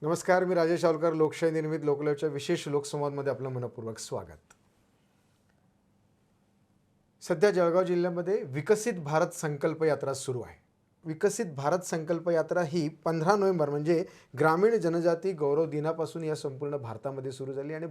नमस्कार, मी राजेश आवलकर. लोकशाही निर्मित लोकलयच्या विशेष लोकसंवादमध्ये आपलं मनपूर्वक स्वागत. सध्या जळगाव जिल्ह्यामध्ये विकसित भारत संकल्प यात्रा सुरू आहे. विकसित भारत संकल्प यात्रा ही 15 नोव्हेंबर म्हणजे ग्रामीण जनजाती गौरव दिनापासून या संपूर्ण भारतामध्ये सुरू झाली आणि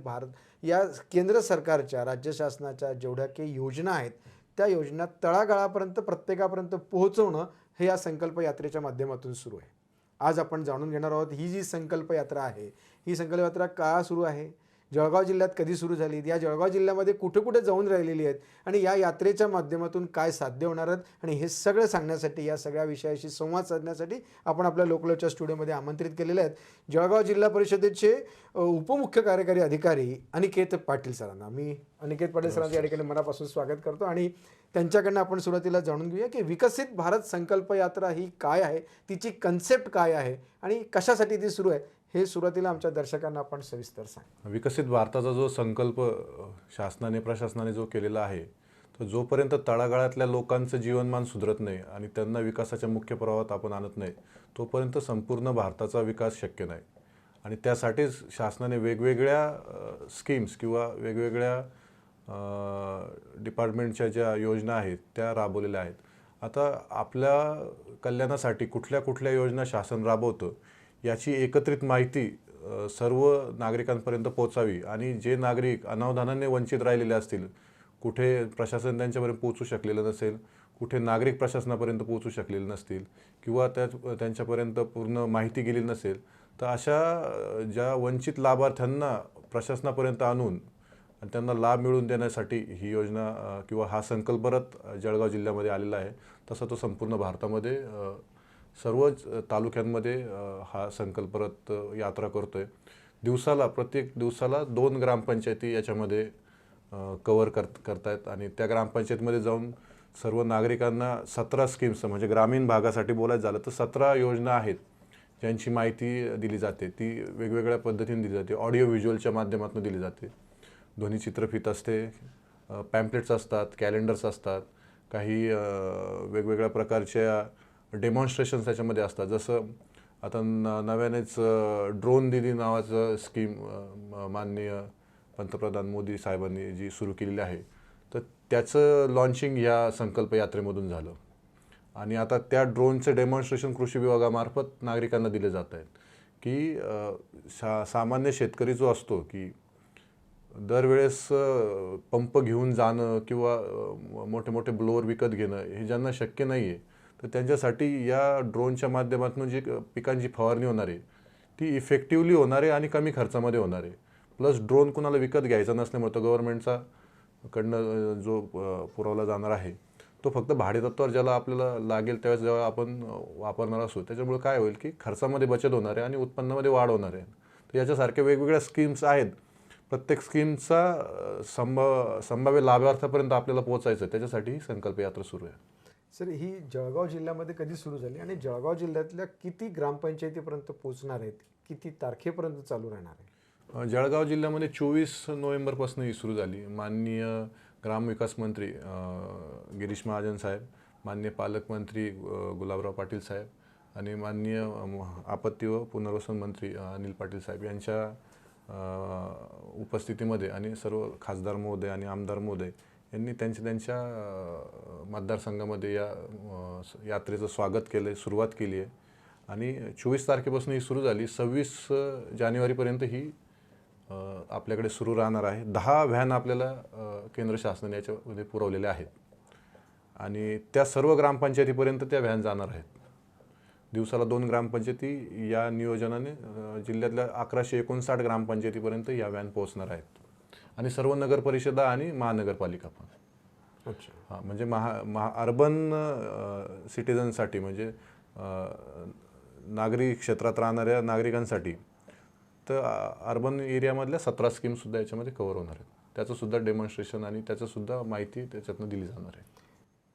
या केंद्र सरकारच्या राज्य शासनाच्या जेवढ्या काही योजना आहेत त्या योजना तळागाळापर्यंत प्रत्येकापर्यंत पोहोचवणं हे या संकल्प यात्रेच्या माध्यमातून सुरू आहे. आज आपण जाणून घेणार आहोत ही जी संकल्प यात्रा आहे, ही संकल्प यात्रा का सुरू आहे, जळगाव जिल्ह्यात कधी सुरू झाली, या जळगाव जिल्ह्यामध्ये कुठे कुठे जाऊन राहिलेली आहेत आणि या यात्रेच्या माध्यमातून काय साध्य होणार आहेत आणि हे सगळं सांगण्यासाठी, या सगळ्या विषयाशी संवाद साधण्यासाठी आपण आपल्या लोकलच्या स्टुडिओमध्ये आमंत्रित केलेले आहेत जळगाव जिल्हा परिषदेचे उपमुख्य कार्यकारी अधिकारी अनिकेत पाटील सरांना. मी अनिकेत पाटील सरांचं या ठिकाणी मनापासून स्वागत करतो आणि त्यांच्याकडनं आपण सुरुवातीला जाणून घेऊया की विकसित भारत संकल्प यात्रा ही काय आहे, तिची कन्सेप्ट काय आहे आणि कशासाठी ती सुरू आहे, हे सुरुवातीला आमच्या दर्शकांना आपण सविस्तर सांग. विकसित भारताचा जो संकल्प शासनाने प्रशासनाने जो केलेला आहे, तो जोपर्यंत तळागाळातल्या लोकांचं जीवनमान सुधरत नाही आणि त्यांना विकासाच्या मुख्य प्रवाहात आपण आणत नाही, तोपर्यंत संपूर्ण भारताचा विकास शक्य नाही. आणि त्यासाठीच शासनाने वेगवेगळ्या स्कीम्स किंवा वेगवेगळ्या डिपार्टमेंटच्या ज्या योजना आहेत त्या राबवलेल्या आहेत. आता आपल्या कल्याणासाठी कुठल्या कुठल्या योजना शासन राबवतं याची एकत्रित माहिती सर्व नागरिकांपर्यंत पोहोचावी आणि जे नागरिक अनावधानाने वंचित राहिलेले असतील, कुठे प्रशासन त्यांच्यापर्यंत पोहोचू शकलेलं नसेल, कुठे नागरिक प्रशासनापर्यंत पोहोचू शकलेले नसतील किंवा त्यांच्यापर्यंत पूर्ण माहिती गेलेली नसेल, तर अशा ज्या वंचित लाभार्थ्यांना प्रशासनापर्यंत आणून आणि त्यांना लाभ मिळवून देण्यासाठी ही योजना किंवा हा संकल्प परत जळगाव जिल्ह्यामध्ये आलेला आहे. तसा तो संपूर्ण भारतामध्ये सर्वच तालुक्यांमध्ये हा संकल्प परत यात्रा करतोय. प्रत्येक दिवसाला 2 ग्रामपंचायती याच्यामध्ये कव्हर करतायत आणि त्या ग्रामपंचायतीमध्ये जाऊन सर्व नागरिकांना 17 स्कीम्स, म्हणजे ग्रामीण भागासाठी बोलायचं झालं तर 17 योजना आहेत ज्यांची माहिती दिली जाते. ती वेगवेगळ्या पद्धतीने दिली जाते. ऑडिओ व्हिज्युअलच्या माध्यमातून दिली जाते. ध्वनी चित्रफित असते, पॅम्पलेट्स असतात, कॅलेंडर्स असतात, काही वेगवेगळ्या प्रकारच्या डेमॉन्स्ट्रेशन्स त्याच्यामध्ये असतात. जसं आता नव्यानेच ड्रोन दीदी नावाचं स्कीम माननीय पंतप्रधान मोदी साहेबांनी जी सुरू केलेली आहे, तर त्याचं लॉन्चिंग या संकल्प यात्रेमधून झालं आणि आता त्या ड्रोनचं डेमॉन्स्ट्रेशन कृषी विभागामार्फत नागरिकांना दिले जात आहेत. की सामान्य शेतकरी जो असतो की दरवेळेस पंप घेऊन जाणं किंवा मोठे मोठे ब्लोअर विकत घेणं हे ज्यांना शक्य नाही आहे, तर त्यांच्यासाठी या ड्रोनच्या माध्यमातून जी पिकांची फवारणी होणार आहे ती इफेक्टिव्हली होणार आहे आणि कमी खर्चामध्ये होणार आहे. प्लस ड्रोन कुणाला विकत घ्यायचा नसल्यामुळे तो गव्हर्नमेंटचा कडनं जो पुरवला जाणार आहे तो फक्त भाडेतत्त्वावर ज्याला आपल्याला लागेल त्यावेळेस जेव्हा आपण वापरणार असू, त्याच्यामुळे काय होईल की खर्चामध्ये बचत होणार आहे आणि उत्पन्नामध्ये वाढ होणार आहे. तर याच्यासारख्या वेगवेगळ्या स्कीम्स आहेत. प्रत्येक स्कीमचा संभाव्य लाभार्थापर्यंत आपल्याला पोहोचायचं, त्याच्यासाठी ही संकल्प यात्रा सुरू आहे. सर, ही जळगाव जिल्ह्यामध्ये कधी सुरू झाली आणि जळगाव जिल्ह्यातल्या किती ग्रामपंचायतीपर्यंत पोहोचणार आहेत, किती तारखेपर्यंत चालू राहणार आहे? जळगाव जिल्ह्यामध्ये 24 नोव्हेंबरपासून ही सुरू झाली. माननीय ग्रामविकास मंत्री गिरीश महाजन साहेब, माननीय पालकमंत्री गुलाबराव पाटील साहेब आणि माननीय आपत्ती व पुनर्वसन मंत्री अनिल पाटील साहेब यांच्या उपस्थितीमध्ये आणि सर्व खासदार महोदय आणि आमदार महोदय यांनी त्यांच्या मतदारसंघामध्ये या यात्रेचं स्वागत केलं आहे, सुरुवात केली आहे आणि 24 तारखेपासून ही सुरू झाली. 26 जानेवारीपर्यंत ही आपल्याकडे सुरू राहणार आहे. 10 व्हॅन आपल्याला केंद्र शासनाने याच्यामध्ये पुरवलेल्या आहेत आणि त्या सर्व ग्रामपंचायतीपर्यंत त्या व्हॅन जाणार आहेत. दिवसाला 2 ग्रामपंचायती या नियोजनाने जिल्ह्यातल्या 1159 ग्रामपंचायतीपर्यंत या व्हॅन पोहोचणार आहेत आणि सर्व नगरपरिषदा आणि महानगरपालिका पण. अच्छा. हां, म्हणजे अर्बन सिटिझनसाठी म्हणजे नागरी क्षेत्रात राहणाऱ्या नागरिकांसाठी तर अर्बन एरियामधल्या 17 स्कीमसुद्धा याच्यामध्ये कव्हर होणार आहेत. त्याचंसुद्धा डेमॉन्स्ट्रेशन आणि त्याचंसुद्धा माहिती त्याच्यातनं दिली जाणार आहे.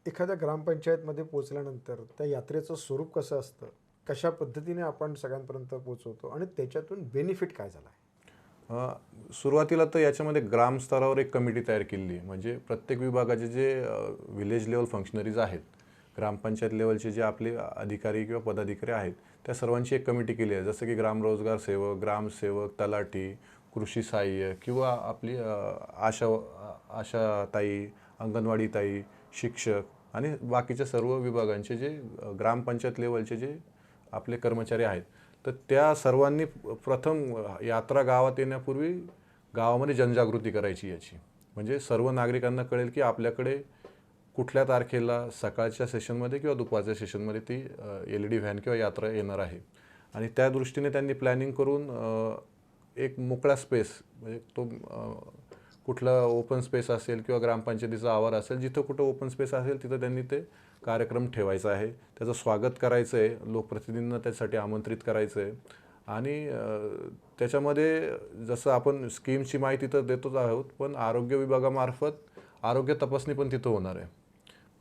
एखाद्या ग्रामपंचायतमध्ये पोहोचल्यानंतर त्या यात्रेचं स्वरूप कसं असतं, कशा पद्धतीने आपण सगळ्यांपर्यंत पोहोचवतो आणि त्याच्यातून बेनिफिट काय झाला आहे? सुरुवातीला तर याच्यामध्ये ग्रामस्तरावर एक कमिटी तयार केलेली आहे. म्हणजे प्रत्येक विभागाचे जे व्हिलेज लेवल फंक्शनरीज आहेत, ग्रामपंचायत लेवलचे जे आपले अधिकारी किंवा पदाधिकारी आहेत त्या सर्वांची एक कमिटी केली आहे. जसं की ग्राम रोजगार सेवक, ग्रामसेवक, तलाठी, कृषी सहाय्य किंवा आपली आशाताई, अंगणवाडी ताई, शिक्षक आणि बाकीच्या सर्व विभागांचे जे ग्रामपंचायत लेवलचे जे आपले कर्मचारी आहेत, तर त्या सर्वांनी प्रथम यात्रा गावात येण्यापूर्वी गावामध्ये जनजागृती करायची याची. म्हणजे सर्व नागरिकांना कळेल की आपल्याकडे कुठल्या तारखेला सकाळच्या सेशनमध्ये किंवा दुपारच्या सेशनमध्ये ती LED व्हॅन किंवा यात्रा येणार आहे. आणि त्या दृष्टीने त्यांनी प्लॅनिंग करून एक मोकळा स्पेस, म्हणजे तो कुठला ओपन स्पेस असेल किंवा ग्रामपंचायतीचा आवार असेल, जिथं कुठं ओपन स्पेस असेल तिथं त्यांनी ते कार्यक्रम ठेवायचा आहे. त्याचं स्वागत करायचं आहे, लोकप्रतिनिधींना त्यासाठी आमंत्रित करायचं आहे. आणि त्याच्यामध्ये जसं आपण स्कीमची माहिती तर देतोच आहोत, पण आरोग्य विभागामार्फत आरोग्य तपासणी पण तिथं होणार आहे.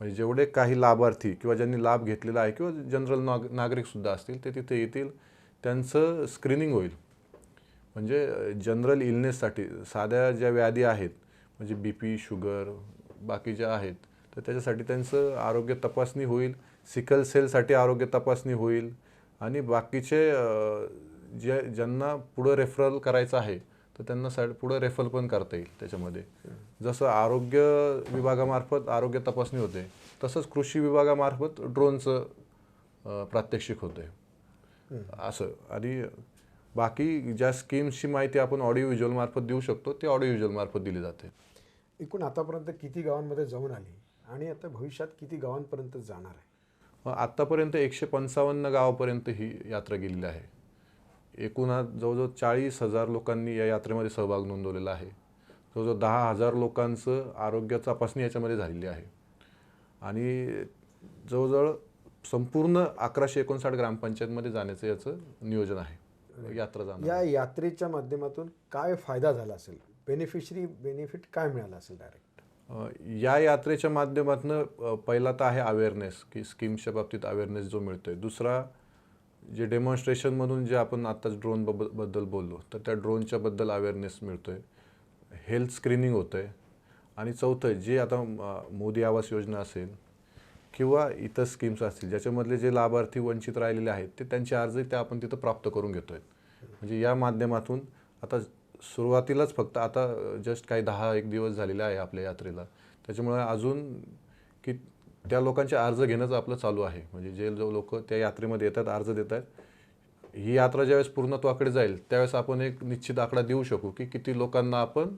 म्हणजे जेवढे काही लाभार्थी किंवा ज्यांनी लाभ घेतलेला आहे किंवा जनरल नागरिकसुद्धा असतील ते तिथे येतील, त्यांचं स्क्रीनिंग होईल. म्हणजे जनरल इलनेससाठी साध्या ज्या व्याधी आहेत, म्हणजे BP, शुगर, बाकीच्या आहेत, तर त्याच्यासाठी त्यांचं आरोग्य तपासणी होईल. सिकल सेलसाठी आरोग्य तपासणी होईल. आणि बाकीचे ज्यांना पुढं रेफरल करायचं आहे तर त्यांना पुढं रेफरल पण करता येईल. त्याच्यामध्ये जसं आरोग्य विभागामार्फत आरोग्य तपासणी होते, तसंच कृषी विभागामार्फत ड्रोनचं प्रात्यक्षिक होते असं. आणि बाकी ज्या स्कीम्सची माहिती आपण ऑडिओ व्हिज्युअल मार्फत देऊ शकतो ते ऑडिओ व्हिज्युअल मार्फत दिली जाते. एकूण आतापर्यंत किती गावांमध्ये जाऊन आली आणि आता भविष्यात किती गावांपर्यंत जाणार आहे? आत्तापर्यंत 155 गावापर्यंत ही यात्रा गेलेली आहे. एकूण जवळजवळ 40,000 लोकांनी या यात्रेमध्ये सहभाग नोंदवलेला आहे. जवळजवळ 10,000 लोकांचं आरोग्य तपासणी याच्यामध्ये झालेली आहे. आणि जवळजवळ संपूर्ण 1159 ग्रामपंचायतमध्ये जाण्याचं याचं नियोजन आहे. यात्रा जाणार. या यात्रेच्या माध्यमातून काय फायदा झाला असेल? बेनिफिट काय मिळालं असेल डायरेक्ट? या यात्रेच्या माध्यमातून पहिला तर आहे अवेअरनेस, की स्कीम्सच्या बाबतीत अवेअरनेस जो मिळतोय. दुसरा, जे डेमॉन्स्ट्रेशनमधून जे आपण आत्ताच ड्रोन बद्दल बोललो, तर त्या ड्रोनच्या बद्दल अवेअरनेस मिळतोय. हेल्थ स्क्रीनिंग होतंय. आणि चौथं, जे आता मोदी आवास योजना असेल किंवा इतर स्कीम्स असतील ज्याच्यामधले जे लाभार्थी वंचित राहिलेले आहेत ते त्यांचे अर्ज त्या आपण तिथं प्राप्त करून घेतोय. म्हणजे या माध्यमातून आता सुरुवातीलाच फक्त आता जस्ट काही 10-1 दिवस झालेले आहे आपल्या यात्रेला, त्याच्यामुळे अजून की त्या लोकांचे अर्ज घेणंच आपलं चालू आहे. म्हणजे जे लोक त्या यात्रेमध्ये येतात, अर्ज देत आहेत, ही यात्रा ज्यावेळेस पूर्णत्वाकडे जाईल त्यावेळेस आपण एक निश्चित आकडा देऊ शकू की किती लोकांना आपण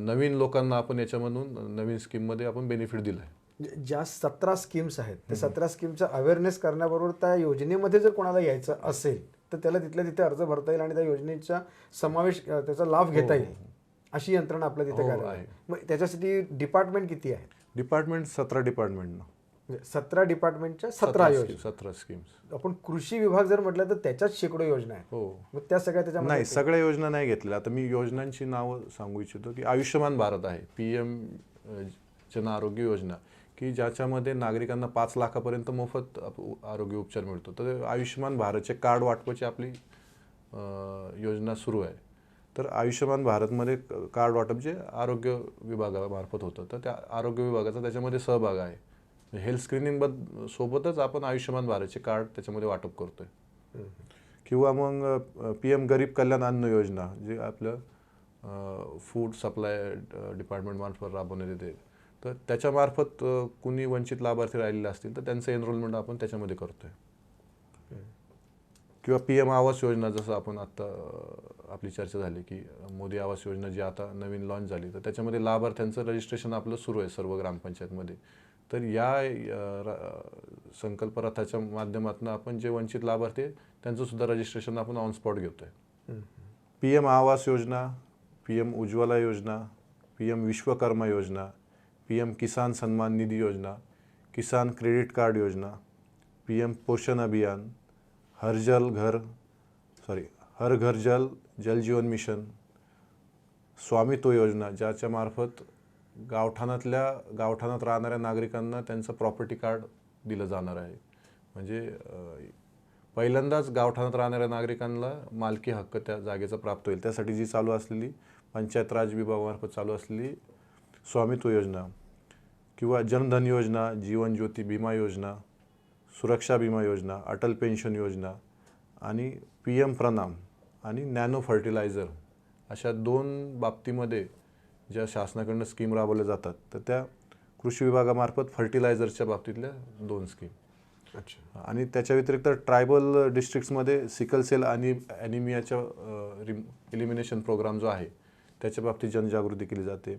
नवीन लोकांना आपण याच्यामधून नवीन स्कीममध्ये आपण बेनिफिट दिलं आहे. ज्या 17 स्कीम्स आहेत त्या 17 स्कीमचा अवेअरनेस करण्याबरोबर त्या योजनेमध्ये जर कोणाला यायचं असेल तर त्याला तिथल्या तिथे अर्ज भरता येईल आणि त्या योजनेचा समावेश, त्याचा लाभ घेता येईल, अशी यंत्रणा आपल्या तिथे काय आहे? मग त्याच्यासाठी डिपार्टमेंट किती आहे? Department 17 department. 17 डिपार्टमेंटच्या 17 योजना, 17 स्कीम्स. आपण कृषी विभाग जर म्हटलं तर त्याच्यात शेकडो योजना आहेत. हो. मग त्या सगळ्या त्याच्यामध्ये नाही, सगळ्या योजना नाही घेतलेल्या. आता मी योजनांची नावं सांगू इच्छितो की आयुष्यमान भारत आहे, PM जन आरोग्य योजना, की ज्याच्यामध्ये नागरिकांना 5 लाखापर्यंत मोफत आरोग्य उपचार मिळतो. तर आयुष्यमान भारतचे कार्ड वाटपाची आपली योजना सुरू आहे. तर आयुष्यमान भारतमध्ये कार्ड वाटप जे आरोग्य विभागामार्फत होतं, तर त्या आरोग्य विभागाचा त्याच्यामध्ये सहभाग आहे. हेल्थ स्क्रीनिंग सोबतच आपण आयुष्यमान भारतचे कार्ड त्याच्यामध्ये वाटप करतोय. किंवा मग PM गरीब कल्याण अन्न योजना, जे आपलं फूड सप्लाय डिपार्टमेंट मार्फत राबवण्यात येते, तर त्याच्यामार्फत कुणी वंचित लाभार्थी राहिलेले असतील तर त्यांचं एनरोलमेंट आपण त्याच्यामध्ये करतोय. किंवा PM आवास योजना, जसं आपण आत्ता आपली चर्चा झाली की मोदी आवास योजना जी आता नवीन लॉन्च झाली, तर त्याच्यामध्ये लाभार्थ्यांचं रजिस्ट्रेशन आपलं सुरू आहे सर्व ग्रामपंचायतमध्ये. तर या संकल्प रथाच्या माध्यमातून आपण जे वंचित लाभार्थी त्यांचं सुद्धा रजिस्ट्रेशन आपण ऑन स्पॉट घेतोय. PM आवास योजना, PM उज्ज्वला योजना, PM विश्वकर्मा योजना, PM किसान सन्मान निधी योजना, किसान क्रेडिट कार्ड योजना, PM पोषण अभियान, हर घर जल जीवन मिशन, स्वामित्व योजना, ज्याच्या मार्फत गावठाणात राहणाऱ्या नागरिकांना त्यांचं प्रॉपर्टी कार्ड दिलं जाणार आहे. म्हणजे पहिल्यांदाच गावठाणात राहणाऱ्या नागरिकांना मालकी हक्क त्या जागेचा प्राप्त होईल. त्यासाठी जी चालू असलेली पंचायत राज विभागामार्फत चालू असलेली स्वामित्व योजना, किंवा जनधन योजना, जीवन ज्योती विमा योजना, सुरक्षा विमा योजना, अटल पेन्शन योजना आणि PM प्रणाम आणि नॅनो फर्टिलायझर अशा 2 बाबतीमध्ये ज्या शासनाकडून स्कीम राबवल्या जातात, तर त्या कृषी विभागामार्फत फर्टिलायझरच्या बाबतीतल्या 2 स्कीम. अच्छा. आणि त्याच्या व्यतिरिक्त ट्रायबल डिस्ट्रिक्ट्समध्ये सिकल सेल आणि ॲनिमियाच्या एलिमिनेशन प्रोग्राम जो आहे त्याच्या बाबतीत जनजागृती केली जाते.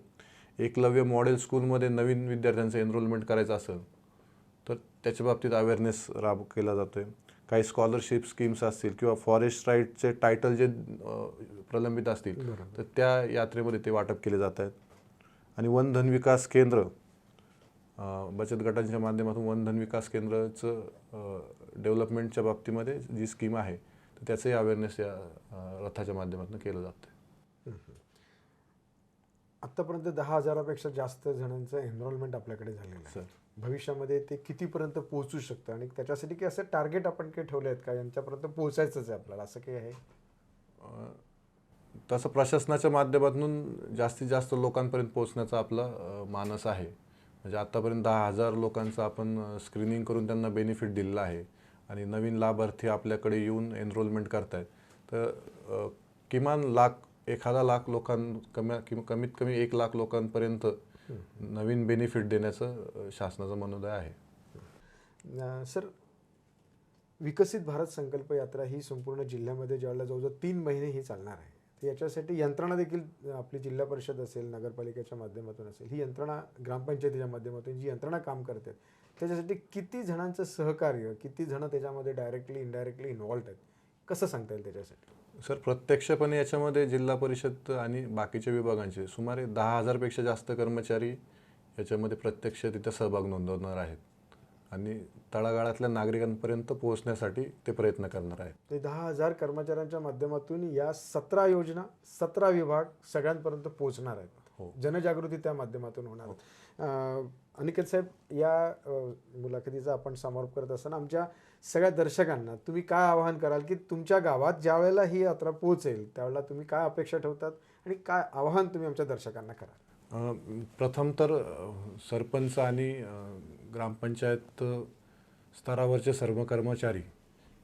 एकलव्य मॉडेल स्कूलमध्ये नवीन विद्यार्थ्यांचं एनरोलमेंट करायचं असेल तर त्याच्या बाबतीत अवेअरनेस केला जातो आहे. काही स्कॉलरशिप स्कीम्स असतील किंवा फॉरेस्ट राईटचे टायटल जे प्रलंबित असतील तर त्या यात्रेमध्ये ते वाटप केले जात आहेत. आणि वनधन विकास केंद्र, बचत गटांच्या माध्यमातून वनधन विकास केंद्राचं डेव्हलपमेंटच्या बाबतीमध्ये जी स्कीम आहे तर त्याचंही अवेअरनेस या रथाच्या माध्यमातून केलं जातं. आत्तापर्यंत 10,000पेक्षा जास्त जणांचं एनरोलमेंट आपल्याकडे झालेलं आहे. सर, भविष्यामध्ये ते कितीपर्यंत पोहोचू शकतं आणि त्याच्यासाठी काही असं टार्गेट आपण काही ठेवले आहेत का, यांच्यापर्यंत पोहोचायचंच आहे आपल्याला, असं काही आहे? तसं प्रशासनाच्या माध्यमातून जास्तीत जास्त लोकांपर्यंत पोहोचण्याचा आपला मानस आहे. म्हणजे आत्तापर्यंत 10,000 लोकांचं आपण स्क्रीनिंग करून त्यांना बेनिफिट दिलेलं आहे आणि नवीन लाभार्थी आपल्याकडे येऊन एनरोलमेंट करतायत. तर किमान एखादा लाख कमीत कमी 1 लाख लोकांपर्यंत नवीन बेनिफिट देण्याचं शासनाचं मनोदय आहे. सर, विकसित भारत संकल्प यात्रा ही संपूर्ण जिल्ह्यामध्ये ज्यावेळेला जवळजवळ 3 महिने ही चालणार आहे, तर याच्यासाठी यंत्रणा देखील आपली जिल्हा परिषद असेल, नगरपालिकेच्या माध्यमातून असेल, ही यंत्रणा ग्रामपंचायतीच्या माध्यमातून जी यंत्रणा काम करते त्याच्यासाठी किती जणांचं सहकार्य, किती जण त्याच्यामध्ये डायरेक्टली इनडायरेक्टली इन्व्हॉल्ड आहेत, कसं सांगता येईल त्याच्यासाठी? सर, प्रत्यक्षपणे याच्यामध्ये जिल्हा परिषद आणि बाकीच्या विभागांचे सुमारे 10,000पेक्षा जास्त कर्मचारी याच्यामध्ये प्रत्यक्ष तिथे सहभाग नोंदवणार आहेत आणि तळागाळातल्या नागरिकांपर्यंत पोहोचण्यासाठी ते प्रयत्न करणार आहेत. ते 10,000 कर्मचाऱ्यांच्या माध्यमातून या 17 योजना, 17 विभाग सगळ्यांपर्यंत पोहोचणार आहेत. हो. जनजागृती त्या माध्यमातून होणार आहे. अनिकेत साहेब, या मुलाखतीचा आपण समारोप करत असताना आमच्या सगळ्या दर्शकांना तुम्ही काय आवाहन कराल की तुमच्या गावात ज्या वेळेला ही यात्रा पोहोचेल त्यावेळेला तुम्ही काय अपेक्षा ठेवतात आणि काय आवाहन तुम्ही आमच्या दर्शकांना कराल? प्रथम तर सरपंच आणि ग्रामपंचायत स्तरावरचे सर्व कर्मचारी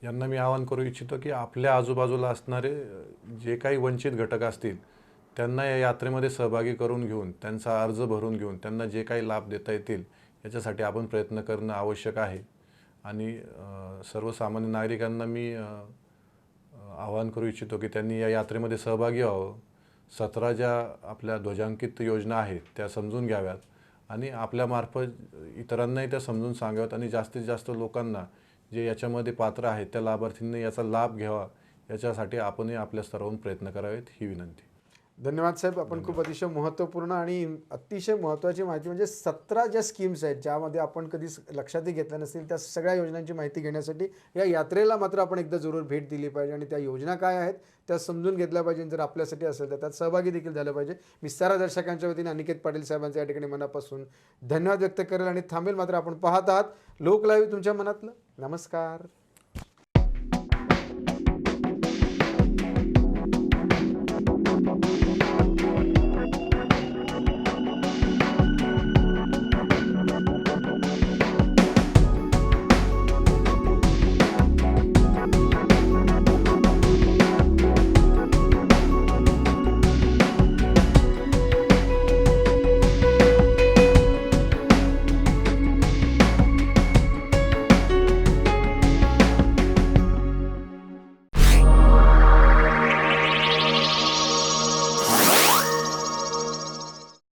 यांना मी आवाहन करू इच्छितो की आपल्या आजूबाजूला असणारे जे काही वंचित घटक असतील त्यांना या यात्रेमध्ये सहभागी करून घेऊन, त्यांचा अर्ज भरून घेऊन त्यांना जे काही लाभ देता येतील याच्यासाठी आपण प्रयत्न करणं आवश्यक आहे. आणि सर्वसामान्य नागरिकांना मी आवाहन करू इच्छितो की त्यांनी या यात्रेमध्ये सहभागी व्हावं. 17 ज्या आपल्या ध्वजांकित योजना आहेत त्या समजून घ्याव्यात आणि आपल्यामार्फत इतरांनाही त्या समजून सांगाव्यात आणि जास्तीत जास्त लोकांना जे याच्यामध्ये पात्र आहेत त्या लाभार्थींनी याचा लाभ घ्यावा याच्यासाठी आपणही आपल्या स्तरावरून प्रयत्न करावेत ही विनंती. धन्यवाद साहेब. आपण खूप अतिशय महत्त्वपूर्ण आणि अतिशय महत्त्वाची माहिती म्हणजे 17 ज्या स्कीम्स आहेत ज्यामध्ये आपण कधी लक्षातही घेतल्या नसतील त्या सगळ्या योजनांची माहिती घेण्यासाठी या यात्रेला मात्र आपण एकदा जरूर भेट दिली पाहिजे आणि त्या योजना काय आहेत त्या समजून घेतल्या पाहिजे. जर आपल्यासाठी असेल तर त्यात सहभागी देखील झालं पाहिजे. मी सारा दर्शकांच्या वतीने अनिकेत पाटील साहेबांच्या या ठिकाणी मनापासून धन्यवाद व्यक्त करेल आणि थांबेल. मात्र आपण पाहत आहात लोक लाईव्ह तुमच्या मनातलं. नमस्कार.